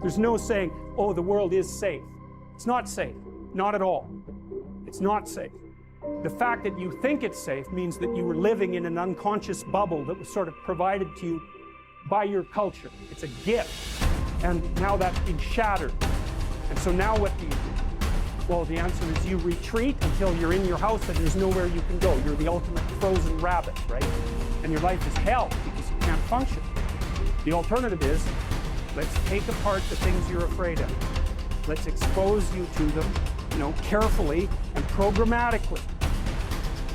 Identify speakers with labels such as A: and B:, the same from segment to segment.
A: There's no saying, oh, the world is safe. It's not safe. Not at all. It's not safe. The fact that you think it's safe means that you were living in an unconscious bubble that was sort of provided to you by your culture. It's a gift. And now that's been shattered. And so now what do you do? Well, the answer is you retreat until you're in your house and there's nowhere you can go. You're the ultimate frozen rabbit, right? And your life is hell because you can't function. The alternative is, let's take apart the things you're afraid of. Let's expose you to them, carefully and programmatically.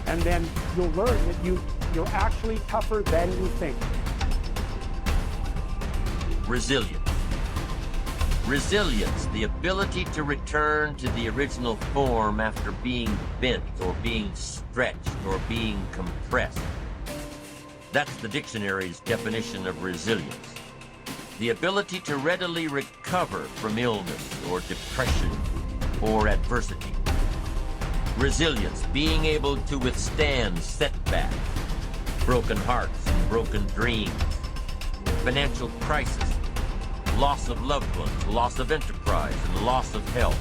A: And then you'll learn that you're actually tougher than you think.
B: Resilience. Resilience, the ability to return to the original form after being bent or being stretched or being compressed. That's the dictionary's definition of resilience. The ability to readily recover from illness or depression or adversity. Resilience, being able to withstand setbacks, broken hearts and broken dreams, financial crisis, loss of loved ones, loss of enterprise, and loss of health.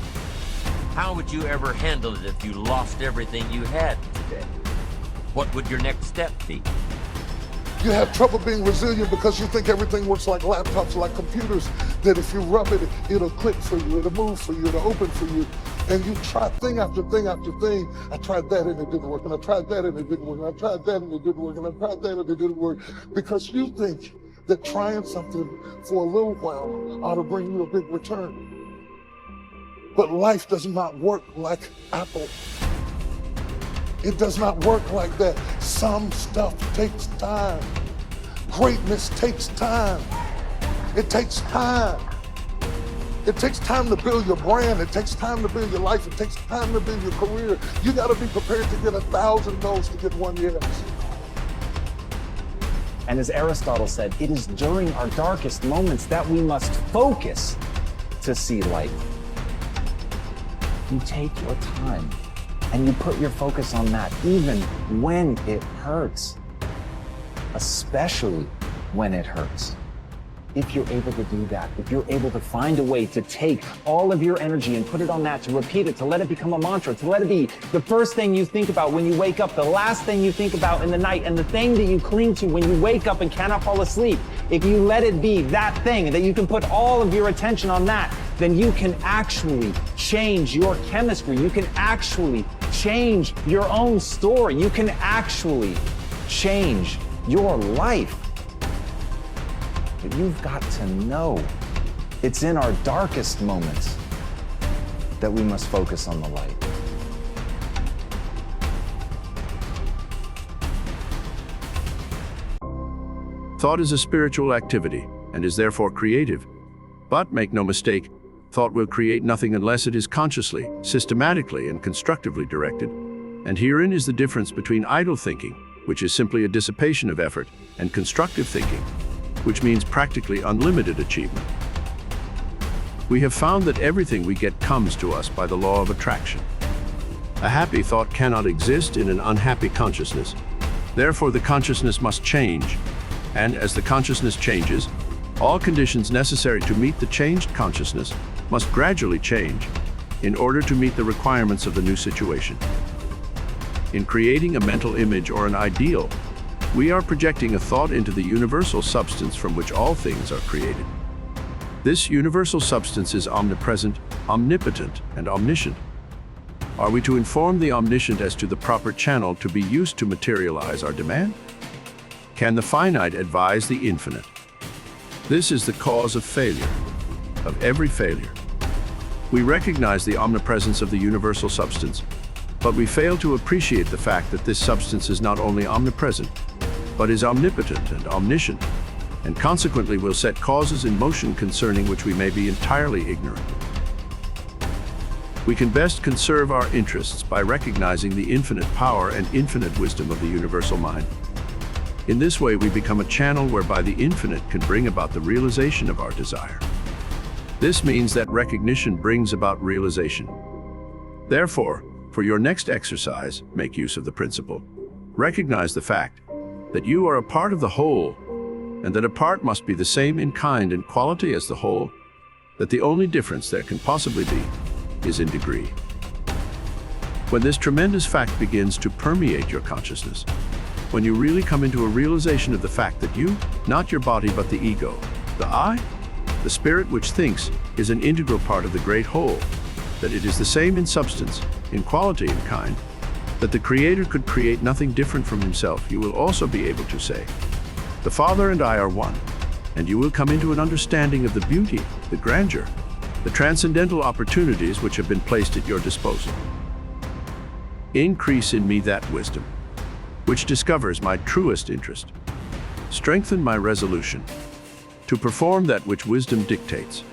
B: How would you ever handle it if you lost everything you had today? What would your next step be?
C: You have trouble being resilient because you think everything works like laptops, like computers, that if you rub it, it'll click for you, it'll move for you, it'll open for you. And you try thing after thing after thing. I tried that and it didn't work, and I tried that and it didn't work, and I tried that and it didn't work, and I tried that and it didn't work. Because you think that trying something for a little while ought to bring you a big return. But life does not work like Apple. It does not work like that. Some stuff takes time. Greatness takes time. It takes time. It takes time to build your brand. It takes time to build your life. It takes time to build your career. You got to be prepared to get 1,000 no's to get one yes.
D: And as Aristotle said, it is during our darkest moments that we must focus to see light. You take your time and you put your focus on that even when it hurts, especially when it hurts. If you're able to do that, if you're able to find a way to take all of your energy and put it on that, to repeat it, to let it become a mantra, to let it be the first thing you think about when you wake up, the last thing you think about in the night, and the thing that you cling to when you wake up and cannot fall asleep, if you let it be that thing, that you can put all of your attention on that, then you can actually change your chemistry. You can actually change your own story. You can actually change your life. But you've got to know it's in our darkest moments that we must focus on the light.
E: Thought is a spiritual activity and is therefore creative. But make no mistake, thought will create nothing unless it is consciously, systematically, and constructively directed. And herein is the difference between idle thinking, which is simply a dissipation of effort, and constructive thinking, which means practically unlimited achievement. We have found that everything we get comes to us by the law of attraction. A happy thought cannot exist in an unhappy consciousness. Therefore, the consciousness must change. And as the consciousness changes, all conditions necessary to meet the changed consciousness must gradually change in order to meet the requirements of the new situation. In creating a mental image or an ideal, we are projecting a thought into the universal substance from which all things are created. This universal substance is omnipresent, omnipotent, and omniscient. Are we to inform the omniscient as to the proper channel to be used to materialize our demand? Can the finite advise the infinite? This is the cause of failure, of every failure. We recognize the omnipresence of the universal substance, but we fail to appreciate the fact that this substance is not only omnipresent, but is omnipotent and omniscient, and consequently will set causes in motion concerning which we may be entirely ignorant. We can best conserve our interests by recognizing the infinite power and infinite wisdom of the universal mind. In this way, we become a channel whereby the infinite can bring about the realization of our desire. This means that recognition brings about realization. Therefore, for your next exercise, make use of the principle. Recognize the fact that you are a part of the whole, and that a part must be the same in kind and quality as the whole. that the only difference there can possibly be is in degree. When this tremendous fact begins to permeate your consciousness, when you really come into a realization of the fact that you, not your body but the ego, the I, the spirit which thinks, is an integral part of the great whole, that it is the same in substance, in quality and kind, that the Creator could create nothing different from himself, you will also be able to say, the Father and I are one, and you will come into an understanding of the beauty, the grandeur, the transcendental opportunities which have been placed at your disposal. Increase in me that wisdom, which discovers my truest interest. Strengthen my resolution to perform that which wisdom dictates,